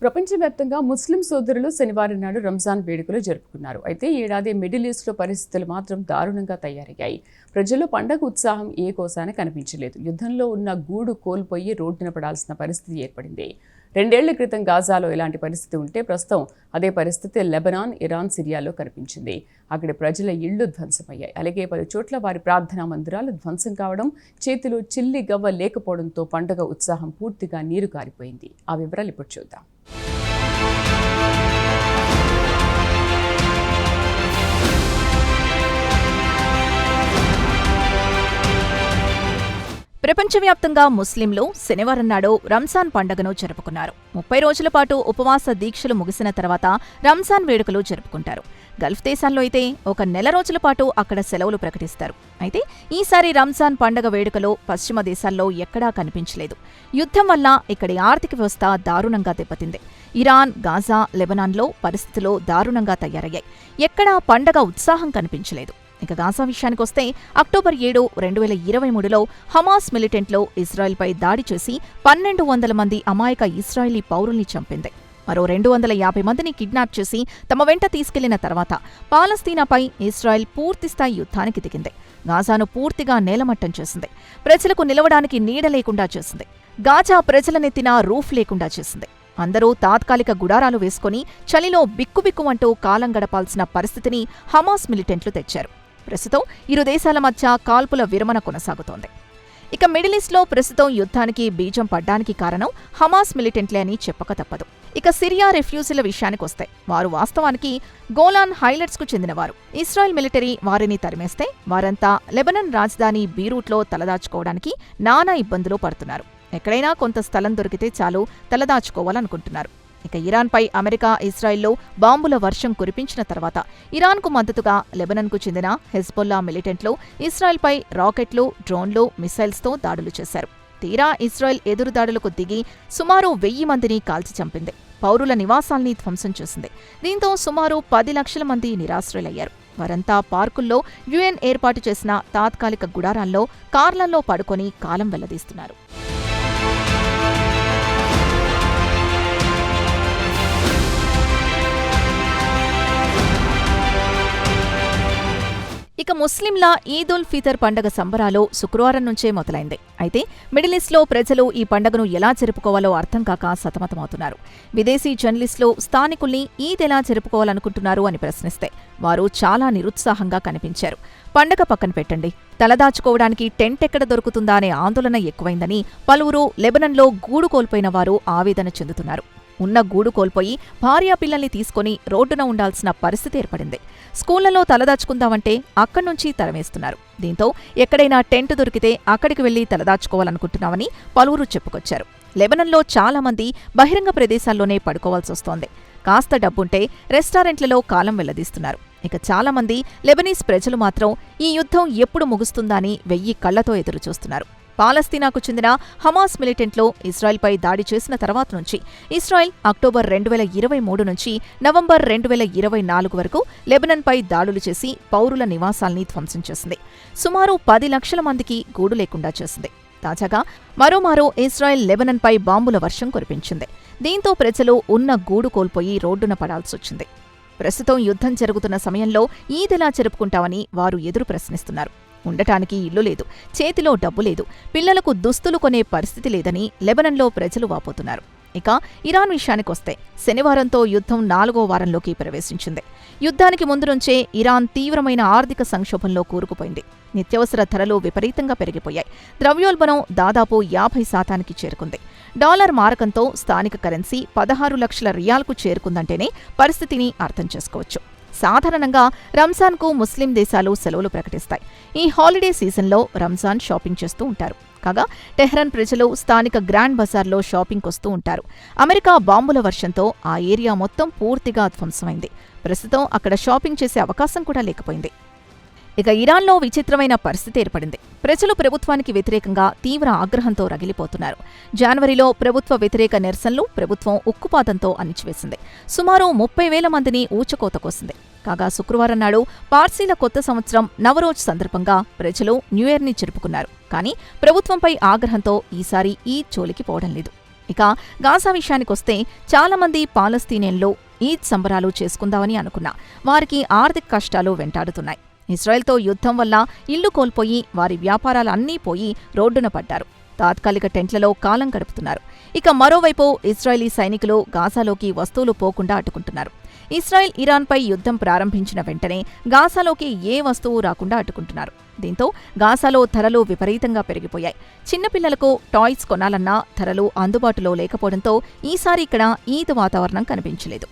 ప్రపంచవ్యాప్తంగా ముస్లిం సోదరులు శనివారం నాడు రంజాన్ వేడుకలు జరుపుకున్నారు. అయితే ఈ ఏడాది మిడిల్ ఈస్ట్లో పరిస్థితులు మాత్రం దారుణంగా తయారయ్యాయి. ప్రజల్లో పండగ ఉత్సాహం ఏ కోసాన కనిపించలేదు. యుద్ధంలో ఉన్న గూడు కోల్పోయి రోడ్డున పడాల్సిన పరిస్థితి ఏర్పడింది. 2 ఏళ్ల క్రితం గాజాలో ఇలాంటి పరిస్థితి ఉంటే ప్రస్తుతం అదే పరిస్థితి లెబనాన్, ఇరాన్, సిరియాలో కనిపించింది. అక్కడి ప్రజల ఇళ్లు ధ్వంసమయ్యాయి. అలాగే పలు చోట్ల వారి ప్రార్థనా మందిరాలు ధ్వంసం కావడం, చేతిలో చిల్లి గవ్వ లేకపోవడంతో పండగ ఉత్సాహం పూర్తిగా నీరు కారిపోయింది. ఆ వివరాలు ఇప్పుడు చూద్దాం. ప్రపంచవ్యాప్తంగా ముస్లింలు శనివారం నాడు రంజాన్ పండుగను జరుపుకున్నారు. 30 రోజుల పాటు ఉపవాస దీక్షలు ముగిసిన తర్వాత రంజాన్ వేడుకలు జరుపుకుంటారు. గల్ఫ్ దేశాల్లో అయితే ఒక నెల రోజుల పాటు అక్కడ సెలవులు ప్రకటిస్తారు. అయితే ఈసారి రంజాన్ పండుగ వేడుకలో పశ్చిమ దేశాల్లో ఎక్కడా కనిపించలేదు. యుద్ధం వల్ల ఇక్కడి ఆర్థిక వ్యవస్థ దారుణంగా దెబ్బతింది. ఇరాన్, గాజా, లెబనాన్లో పరిస్థితులు దారుణంగా తయారయ్యాయి. ఎక్కడా పండగ ఉత్సాహం కనిపించలేదు. ఇక గాజా విషయానికొస్తే అక్టోబర్ 7, 2023లో హమాస్ మిలిటెంట్లు ఇజ్రాయెల్పై దాడి చేసి 1200 మంది అమాయక ఇజ్రాయెలీ పౌరుల్ని చంపింది. మరో 250 మందిని కిడ్నాప్ చేసి తమ వెంట తీసుకెళ్లిన తర్వాత పాలస్తీనాపై ఇజ్రాయెల్ పూర్తిస్థాయి యుద్ధానికి దిగింది. గాజాను పూర్తిగా నేలమట్టం చేసింది. ప్రజలకు నిలవడానికి నీడ లేకుండా చేసింది. గాజా ప్రజలనెత్తిన రూఫ్ లేకుండా చేసింది. అందరూ తాత్కాలిక గుడారాలు వేసుకుని చలిలో బిక్కుబిక్కుమంటూ కాలం గడపాల్సిన పరిస్థితిని హమాస్ మిలిటెంట్లు తెచ్చారు. ప్రస్తుతం ఇరు దేశాల మధ్య కాల్పుల విరమణ కొనసాగుతోంది. ఇక మిడిల్ ఈస్ట్లో ప్రస్తుతం యుద్ధానికి బీజం పడ్డానికి కారణం హమాస్ మిలిటెంట్లే అని చెప్పక తప్పదు. ఇక సిరియా రెఫ్యూజీల విషయానికొస్తే వారు వాస్తవానికి గోలాన్ హైలట్స్కు చెందినవారు. ఇజ్రాయెల్ మిలిటరీ వారిని తరిమేస్తే వారంతా లెబనాన్ రాజధాని బీరూట్లో తలదాచుకోవడానికి నానా ఇబ్బందులు పడుతున్నారు. ఎక్కడైనా కొంత స్థలం దొరికితే చాలు తలదాచుకోవాలనుకుంటున్నారు. ఇక ఇరాన్పై అమెరికా, ఇజ్రాయెల్లో బాంబుల వర్షం కురిపించిన తర్వాత ఇరాన్కు మద్దతుగా లెబనాన్కు చెందిన హెజ్బొల్లా మిలిటెంట్లు ఇజ్రాయెల్పై రాకెట్లు, డ్రోన్లు, మిసైల్స్తో దాడులు చేశారు. తీరా ఇజ్రాయెల్ ఎదురుదాడులకు దిగి సుమారు 1000 మందిని కాల్చి చంపింది. పౌరుల నివాసాల్ని ధ్వంసం చేసింది. దీంతో సుమారు 10 లక్షల మంది నిరాశ్రయులయ్యారు. వారంతా పార్కుల్లో యుఎన్ ఏర్పాటు చేసిన తాత్కాలిక గుడారాల్లో, కార్లల్లో పడుకొని కాలం వెల్లదీస్తున్నారు. ఇక ముస్లింల ఈద్ ఉల్ ఫితర్ పండగ సంబరాలు శుక్రవారం నుంచే మొదలైంది. అయితే మిడిల్ ఈస్ట్లో ప్రజలు ఈ పండగను ఎలా జరుపుకోవాలో అర్థం కాక సతమతమవుతున్నారు. విదేశీ జర్నలిస్టులు స్థానికుల్ని ఈద్ ఎలా జరుపుకోవాలనుకుంటున్నారు అని ప్రశ్నిస్తే వారు చాలా నిరుత్సాహంగా కనిపించారు. పండగ పక్కన పెట్టండి, తలదాచుకోవడానికి టెంట్ ఎక్కడ దొరుకుతుందా అనే ఆందోళన ఎక్కువైందని పలువురు లెబనాన్లో గూడు కోల్పోయిన వారు ఆవేదన చెందుతున్నారు. ఉన్న గూడు కోల్పోయి భార్యాపిల్లల్ని తీసుకుని రోడ్డున ఉండాల్సిన పరిస్థితి ఏర్పడింది. స్కూళ్లలో తలదాచుకుందామంటే అక్కడ్నుంచి తరమేస్తున్నారు. దీంతో ఎక్కడైనా టెంట్ దొరికితే అక్కడికి వెళ్లి తలదాచుకోవాలనుకుంటున్నామని పలువురు చెప్పుకొచ్చారు. లెబనాన్లో చాలా మంది బహిరంగ ప్రదేశాల్లోనే పడుకోవాల్సొస్తోంది. కాస్త డబ్బుంటే రెస్టారెంట్లలో కాలం వెల్లదీస్తున్నారు. ఇక చాలా మంది లెబనీస్ ప్రజలు మాత్రం ఈ యుద్ధం ఎప్పుడు ముగుస్తుందా అని 1000 కళ్లతో ఎదురుచూస్తున్నారు. పాలస్తీనాకు చెందిన హమాస్ మిలిటెంట్లు ఇజ్రాయెల్పై దాడి చేసిన తర్వాత నుంచి ఇజ్రాయెల్ అక్టోబర్ 2023 నుంచి నవంబర్ 2024 వరకు లెబనాన్పై దాడులు చేసి పౌరుల నివాసాల్ని ధ్వంసం చేసింది. సుమారు 10 లక్షల మందికి గూడు లేకుండా చేసింది. తాజాగా మరోమారో ఇజ్రాయెల్ లెబనాన్పై బాంబుల వర్షం కురిపించింది. దీంతో ప్రజలు ఉన్న గూడు కోల్పోయి రోడ్డున పడాల్సొచ్చింది. ప్రస్తుతం యుద్ధం జరుగుతున్న సమయంలో ఈదెలా జరుపుకుంటామని వారు ఎదురు ప్రశ్నిస్తున్నారు. ఉండటానికి ఇల్లు లేదు, చేతిలో డబ్బు లేదు, పిల్లలకు దుస్తులు కొనే పరిస్థితి లేదని లెబనాన్లో ప్రజలు వాపోతున్నారు. ఇక ఇరాన్ విషయానికొస్తే శనివారంతో యుద్ధం 4వ వారంలోకి ప్రవేశించింది. యుద్ధానికి ముందు నుంచే ఇరాన్ తీవ్రమైన ఆర్థిక సంక్షోభంలో కూరుకుపోయింది. నిత్యావసర ధరలు విపరీతంగా పెరిగిపోయాయి. ద్రవ్యోల్బణం దాదాపు 50% చేరుకుంది. డాలర్ మారకంతో స్థానిక కరెన్సీ 16 లక్షల రియాల్కు చేరుకుందంటేనే పరిస్థితిని అర్థం చేసుకోవచ్చు. సాధారణంగా రంజాన్కు ముస్లిం దేశాలు సెలవులు ప్రకటిస్తాయి. ఈ హాలిడే సీజన్లో రంజాన్ షాపింగ్ చేస్తూ ఉంటారు. కాగా టెహ్రాన్ ప్రజలు స్థానిక గ్రాండ్ బజార్లో షాపింగ్కొస్తూ ఉంటారు. అమెరికా బాంబుల వర్షంతో ఆ ఏరియా మొత్తం పూర్తిగా ధ్వంసమైంది. ప్రస్తుతం అక్కడ షాపింగ్ చేసే అవకాశం కూడా లేకపోయింది. ఇక ఇరాన్లో విచిత్రమైన పరిస్థితి ఏర్పడింది. ప్రజలు ప్రభుత్వానికి వ్యతిరేకంగా తీవ్ర ఆగ్రహంతో రగిలిపోతున్నారు. జనవరిలో ప్రభుత్వ వ్యతిరేక నిరసనలు ప్రభుత్వం ఉక్కుపాదంతో అణిచివేసింది. సుమారు 30,000 మందిని ఊచకోత కోసింది. కాగా శుక్రవారం నాడు పార్సీల కొత్త సంవత్సరం నవరోజ్ సందర్భంగా ప్రజలు న్యూఇయర్ని జరుపుకున్నారు. కానీ ప్రభుత్వంపై ఆగ్రహంతో ఈసారి ఈ జోలికి పోవడం లేదు. ఇక గాజా విషయానికొస్తే చాలామంది పాలస్తీనియన్లు ఈద్ సంబరాలు చేసుకుందామని అనుకున్నా వారికి ఆర్థిక కష్టాలు వెంటాడుతున్నాయి. ఇజ్రాయెల్తో యుద్ధం వల్ల ఇల్లు కోల్పోయి వారి వ్యాపారాలన్నీ పోయి రోడ్డున పడ్డారు. తాత్కాలిక టెంట్లలో కాలం గడుపుతున్నారు. ఇక మరోవైపు ఇజ్రాయెలీ సైనికులు గాజాలోకి వస్తువులు పోకుండా అడ్డుకుంటున్నారు. ఇజ్రాయెల్ ఇరాన్పై యుద్ధం ప్రారంభించిన వెంటనే గాజాలోకి ఏ వస్తువు రాకుండా అడ్డుకుంటున్నారు. దీంతో గాజాలో ధరలు విపరీతంగా పెరిగిపోయాయి. చిన్నపిల్లలకు టాయ్స్ కొనాలన్నా ధరలు అందుబాటులో లేకపోవడంతో ఈసారి ఇక్కడ ఈద్ వాతావరణం కనిపించలేదు.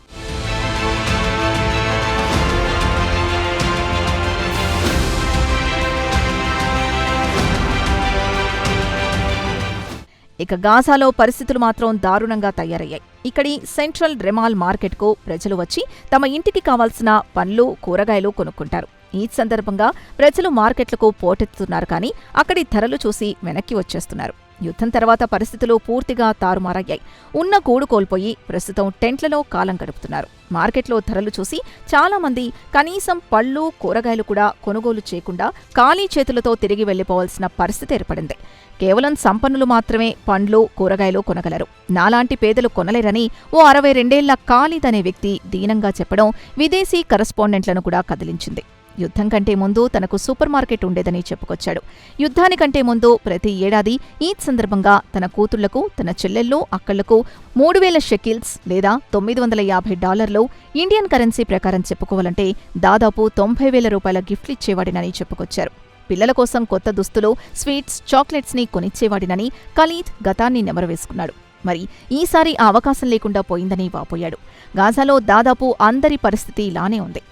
ఇక గాజాలో పరిస్థితులు మాత్రం దారుణంగా తయారయ్యాయి. ఇక్కడి సెంట్రల్ రెమాల్ మార్కెట్కు ప్రజలు వచ్చి తమ ఇంటికి కావాల్సిన పండ్లు, కూరగాయలు కొనుక్కుంటారు. ఈ సందర్భంగా ప్రజలు మార్కెట్లకు పోటెత్తుతున్నారు, కానీ అక్కడి ధరలు చూసి వెనక్కి వచ్చేస్తున్నారు. యుద్ధం తర్వాత పరిస్థితులు పూర్తిగా తారుమారయ్యాయి. ఉన్న గూడు కోల్పోయి ప్రస్తుతం టెంట్లలో కాలం గడుపుతున్నారు. మార్కెట్లో ధరలు చూసి చాలామంది కనీసం పళ్ళు, కూరగాయలు కూడా కొనుగోలు చేయకుండా ఖాళీ చేతులతో తిరిగి వెళ్లిపోవాల్సిన పరిస్థితి ఏర్పడింది. కేవలం సంపన్నులు మాత్రమే పండ్లు, కూరగాయలు కొనగలరు. నాలాంటి పేదలు కొనలేరని ఓ 62 ఖాలిద్ అనే వ్యక్తి దీనంగా చెప్పడం విదేశీ కరెస్పాండెంట్లను కూడా కదిలించింది. యుద్ధం కంటే ముందు తనకు సూపర్ మార్కెట్ ఉండేదని చెప్పుకొచ్చాడు. యుద్ధానికంటే ముందు ప్రతి ఏడాది ఈద్ సందర్భంగా తన కూతుళ్లకు, తన చెల్లెళ్ళు, అక్కళ్లకు 3000 షెకిల్స్ లేదా $950 ఇండియన్ కరెన్సీ ప్రకారం చెప్పుకోవాలంటే దాదాపు 90,000 రూపాయల గిఫ్ట్లిచ్చేవాడినని చెప్పుకొచ్చారు. పిల్లల కోసం కొత్త దుస్తులు, స్వీట్స్, చాక్లెట్స్ని కొనిచ్చేవాడినని ఖలీద్ గతాన్ని నెమరవేసుకున్నాడు. మరి ఈసారి ఆ అవకాశం లేకుండా పోయిందని వాపోయాడు. గాజాలో దాదాపు అందరి పరిస్థితి ఇలానే ఉంది.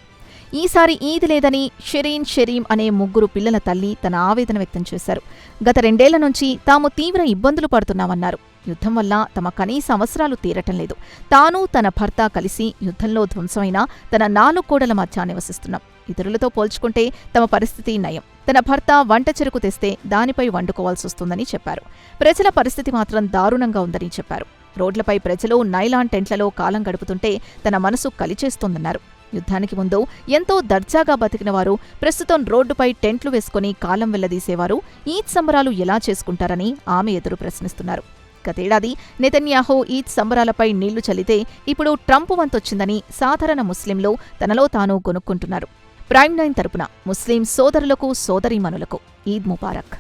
ఈసారి ఈద్ లేదని షరీం అనే 3 పిల్లల తల్లి తన ఆవేదన వ్యక్తం చేశారు. గత 2 ఏళ్ల నుంచి తాము తీవ్ర ఇబ్బందులు పడుతున్నామన్నారు. యుద్ధం వల్ల తమ కనీస అవసరాలు తీరటం లేదు. తాను, తన భర్త కలిసి యుద్ధంలో ధ్వంసమైన తన 4 గోడల మధ్య నివసిస్తున్నాం. ఇతరులతో పోల్చుకుంటే తమ పరిస్థితి నయం. తన భర్త వంట చెరుకు తెస్తే దానిపై వండుకోవాల్సొస్తుందని చెప్పారు. ప్రజల పరిస్థితి మాత్రం దారుణంగా ఉందని చెప్పారు. రోడ్లపై ప్రజలు నైలాన్ టెంట్లలో కాలం గడుపుతుంటే తన మనసు కలిచేస్తోందన్నారు. యుద్ధానికి ముందు ఎంతో దర్జాగా బతికిన వారు ప్రస్తుతం రోడ్డుపై టెంట్లు వేసుకుని కాలం వెళ్లదీసేవారు ఈద్ సంబరాలు ఎలా చేసుకుంటారని ఆమె ఎదురు ప్రశ్నిస్తున్నారు. గతేడాది నెతన్యాహు ఈద్ సంబరాలపై నీళ్లు చల్లితే ఇప్పుడు ట్రంప్ వంతొచ్చిందని సాధారణ ముస్లింలు తనలో తాను కొనుక్కుంటున్నారు. ప్రైమ్ 9 తరపున ముస్లిం సోదరులకు, సోదరీమణులకు ఈద్ ముబారక్.